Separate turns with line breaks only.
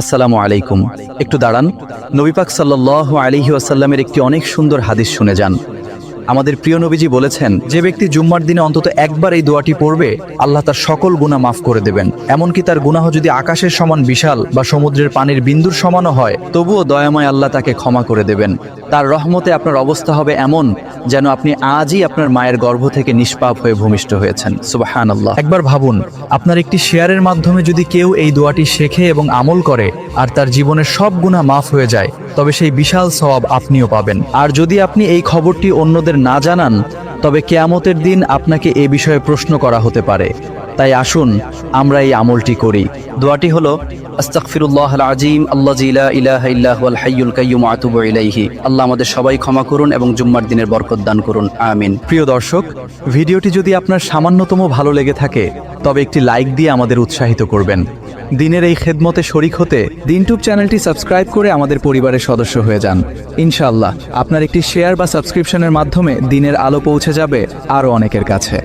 আসসালামু আলাইকুম। একটু দাঁড়ান। নবী পাক সাল্লাল্লাহু আলাইহি ওয়াসাল্লামের একটি অনেক সুন্দর হাদিস শুনে যান। আমাদের প্রিয় নবীজি বলেছেন, যে ব্যক্তি জুম্মার দিনে অন্তত একবার এই দোয়াটি পড়বে, আল্লাহ তার সকল গুনাহ মাফ করে দেবেন। এমনকি তার গুনাহ যদি আকাশের সমান বিশাল বা সমুদ্রের পানির বিন্দুর সমানও হয়, তবুও দয়াময় আল্লাহ তাকে ক্ষমা করে দেবেন। তার রহমতে আপনার অবস্থা হবে এমন যেন আপনি আজই আপনার মায়ের গর্ভ থেকে নিষ্পাপ হয়ে ভূমিষ্ঠ হয়েছেন। সুবহানাল্লাহ। একবার ভাবুন, আপনার একটি শেয়ারের মাধ্যমে যদি কেউ এই দোয়াটি শেখে এবং আমল করে আর তার জীবনের সব গুনাহ মাফ হয়ে যায়, তবে সেই বিশাল সওয়াব আপনিও পাবেন। আর যদি আপনি এই খবরটি অন্যদের না জানান, তবে কিয়ামতের দিন আপনাকে এ বিষয়ে প্রশ্ন করা হতে পারে। তাই আসুন আমরা এই আমলটি করি। দোয়াটি হলো, আস্তাগফিরুল্লাহাল আযীম আল্লাযী লা ইলাহা ইল্লা হুয়াল হাইয়ুল কাইয়্যুম ওয়া আতুবু ইলাইহি। আল্লাহ আমাদের সবাই ক্ষমা করুন এবং জুম্মার দিনের বরকত দান করুন, আমিন। প্রিয় দর্শক, ভিডিওটি যদি আপনার সামান্যতম ভালো লেগে থাকে, তবে একটি লাইক দিয়ে আমাদের উৎসাহিত করবেন। দিনের এই খেদমতে শরিক হতে দিনটুব চ্যানেলটি সাবস্ক্রাইব করে আমাদের পরিবারের সদস্য হয়ে যান। ইনশাআল্লাহ আপনার একটি শেয়ার বা সাবস্ক্রিপশনের মাধ্যমে দিনের আলো পৌঁছে যাবে আরও অনেকের কাছে।